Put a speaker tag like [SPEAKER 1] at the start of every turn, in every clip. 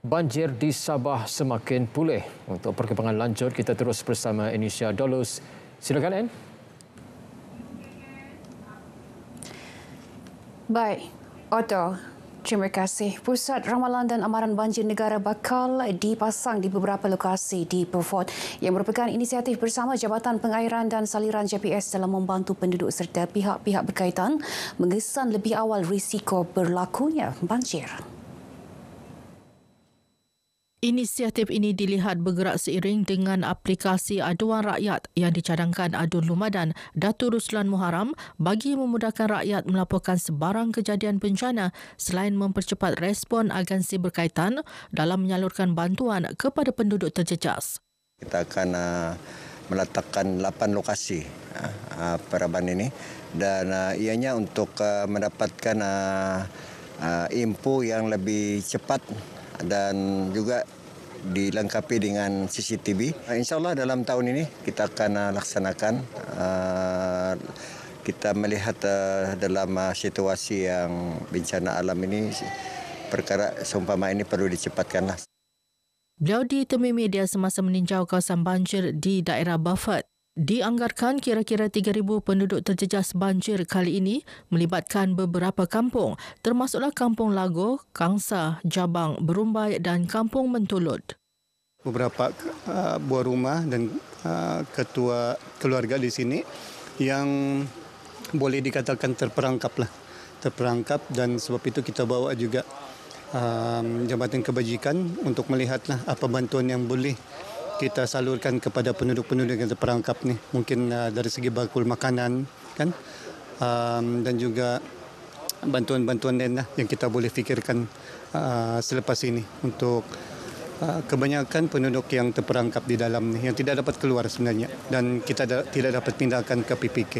[SPEAKER 1] Banjir di Sabah semakin pulih. Untuk perkembangan lanjut, kita terus bersama Anisha Dolus. Silakan, Ann.
[SPEAKER 2] Baik, Otto. Terima kasih. Pusat Ramalan dan Amaran Banjir Negara bakal dipasang di beberapa lokasi di Beaufort yang merupakan inisiatif bersama Jabatan Pengairan dan Saliran JPS dalam membantu penduduk serta pihak-pihak berkaitan mengesan lebih awal risiko berlakunya banjir.
[SPEAKER 3] Inisiatif ini dilihat bergerak seiring dengan aplikasi aduan rakyat yang dicadangkan Adun Lumadan Datuk Ruslan Muharram bagi memudahkan rakyat melaporkan sebarang kejadian bencana selain mempercepat respon agensi berkaitan dalam menyalurkan bantuan kepada penduduk terjejas.
[SPEAKER 4] Kita akan meletakkan 8 lokasi perabaan ini dan ianya untuk mendapatkan info yang lebih cepat dan juga dilengkapi dengan CCTV. InsyaAllah dalam tahun ini kita akan laksanakan. Kita melihat dalam situasi yang bencana alam ini, perkara seumpama ini perlu dicepatkanlah.
[SPEAKER 3] Beliau ditemui media semasa meninjau kawasan banjir di daerah Beaufort. Dianggarkan kira-kira 3,000 penduduk terjejas banjir kali ini melibatkan beberapa kampung, termasuklah Kampung Lago, Kangsa, Jabang, Berumbai dan Kampung Mentulud.
[SPEAKER 5] Beberapa buah rumah dan ketua keluarga di sini yang boleh dikatakan terperangkap dan sebab itu kita bawa juga Jabatan Kebajikan untuk melihatlah apa bantuan yang boleh kita salurkan kepada penduduk-penduduk yang terperangkap ni, mungkin dari segi bakul makanan kan, dan juga bantuan-bantuan lain yang kita boleh fikirkan selepas ini untuk kebanyakan penduduk yang terperangkap di dalam ni yang tidak dapat keluar sebenarnya dan kita tidak dapat pindahkan ke PPK.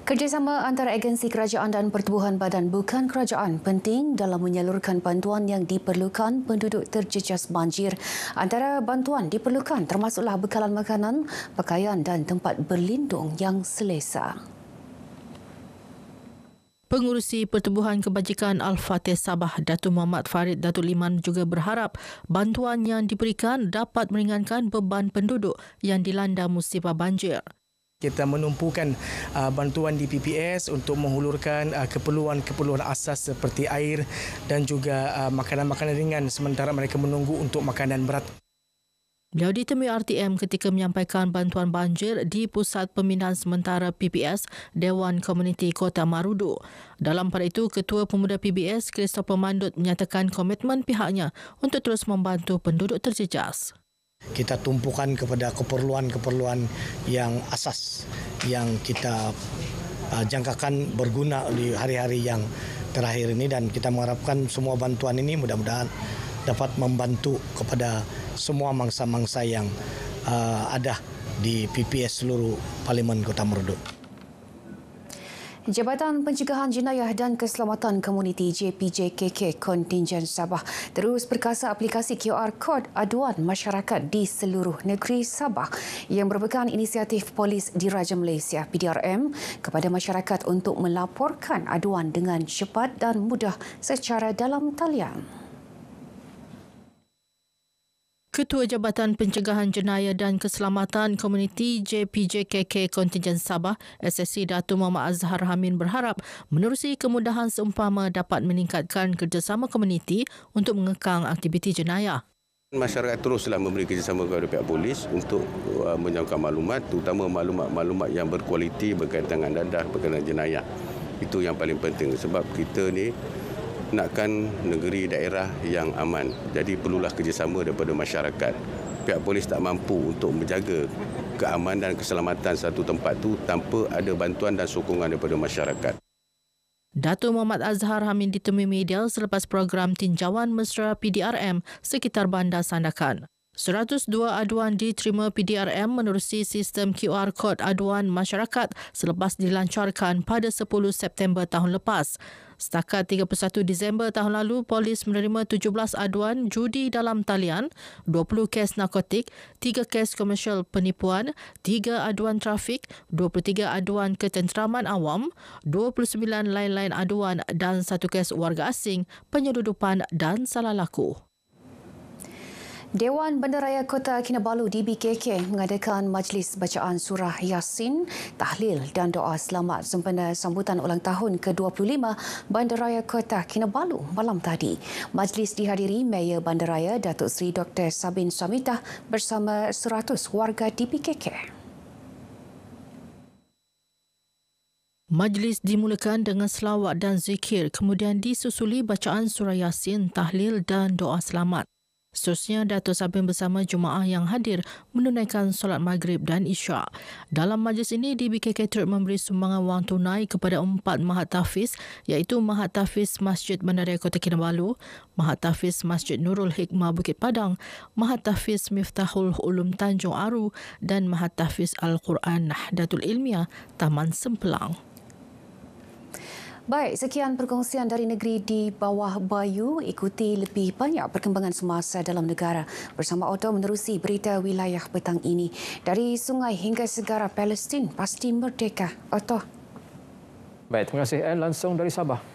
[SPEAKER 2] Kerjasama antara agensi kerajaan dan pertubuhan badan bukan kerajaan penting dalam menyalurkan bantuan yang diperlukan penduduk terjejas banjir. Antara bantuan diperlukan termasuklah bekalan makanan, pakaian dan tempat berlindung yang selesa.
[SPEAKER 3] Pengurusi Pertubuhan Kebajikan Al-Fatih Sabah, Datuk Muhammad Farid Datuk Liman juga berharap bantuan yang diberikan dapat meringankan beban penduduk yang dilanda musibah banjir.
[SPEAKER 6] Kita menumpukan bantuan di PPS untuk menghulurkan keperluan-keperluan asas seperti air dan juga makanan-makanan ringan sementara mereka menunggu untuk makanan berat.
[SPEAKER 3] Beliau ditemui RTM ketika menyampaikan bantuan banjir di Pusat Pemindahan Sementara PPS Dewan Komuniti Kota Marudu. Dalam pada itu, Ketua Pemuda PBS Christopher Mandut menyatakan komitmen pihaknya untuk terus membantu penduduk terjejas.
[SPEAKER 6] Kita tumpukan kepada keperluan-keperluan yang asas yang kita jangkakan berguna di hari-hari yang terakhir ini dan kita mengharapkan semua bantuan ini mudah-mudahan dapat membantu kepada semua mangsa-mangsa yang ada di PPS seluruh Parlimen Kota Marudu.
[SPEAKER 2] Jabatan Pencegahan Jenayah dan Keselamatan Komuniti JPJKK Kontingen Sabah terus perkasa aplikasi QR Code aduan masyarakat di seluruh negeri Sabah yang merupakan inisiatif Polis Diraja Malaysia PDRM kepada masyarakat untuk melaporkan aduan dengan cepat dan mudah secara dalam talian.
[SPEAKER 3] Ketua Jabatan Pencegahan Jenayah dan Keselamatan Komuniti JPJKK Kontingen Sabah, SSC Datuk Muhammad Azhar Hamid berharap menerusi kemudahan seumpama dapat meningkatkan kerjasama komuniti untuk mengekang aktiviti jenayah.
[SPEAKER 7] Masyarakat teruslah memberi kerjasama kepada pihak polis untuk menjangkau maklumat, terutama maklumat-maklumat yang berkualiti berkaitan dengan dadah, berkaitan dengan jenayah. Itu yang paling penting sebab kita ni nakkan negeri daerah yang aman. Jadi perlulah kerjasama daripada masyarakat. Pihak polis tak mampu untuk menjaga keamanan dan keselamatan satu tempat itu tanpa ada bantuan dan sokongan daripada masyarakat.
[SPEAKER 3] Datuk Muhammad Azhar Hamid ditemui media selepas program tinjauan mesra PDRM sekitar Bandar Sandakan. 102 aduan diterima PDRM menerusi sistem QR Code aduan masyarakat selepas dilancarkan pada 10 September tahun lepas. Setakat 31 Disember tahun lalu, polis menerima 17 aduan judi dalam talian, 20 kes narkotik, 3 kes komersial penipuan, 3 aduan trafik, 23 aduan ketenteraman awam, 29 lain-lain aduan dan 1 kes warga asing, penyeludupan dan salah laku.
[SPEAKER 2] Dewan Bandaraya Kota Kinabalu DBKK mengadakan majlis bacaan surah Yasin, tahlil dan doa selamat sempena sambutan ulang tahun ke-25 Bandaraya Kota Kinabalu malam tadi. Majlis dihadiri Mayor Bandaraya Datuk Seri Dr. Sabin Samitah bersama 100 warga DBKK.
[SPEAKER 3] Majlis dimulakan dengan selawat dan zikir, kemudian disusuli bacaan surah Yasin, tahlil dan doa selamat. Seterusnya, Datuk Sabin bersama jemaah yang hadir menunaikan solat maghrib dan isyak. Dalam majlis ini, DBKK turut memberi sumbangan wang tunai kepada 4 Mahat Tahfiz iaitu Mahat Tahfiz Masjid Bandaraya Kota Kinabalu, Mahat Tahfiz Masjid Nurul Hikmah Bukit Padang, Mahat Tahfiz Miftahul Ulum Tanjung Aru dan Mahat Tahfiz Al-Quran Nahdatul Ilmiah Taman Sempelang.
[SPEAKER 2] Baik, sekian perkongsian dari negeri di bawah Bayu. Ikuti lebih banyak perkembangan semasa dalam negara bersama Otto menerusi berita wilayah petang ini. Dari sungai hingga segara Palestin pasti merdeka. Otto.
[SPEAKER 1] Baik, terima kasih. Langsung dari Sabah.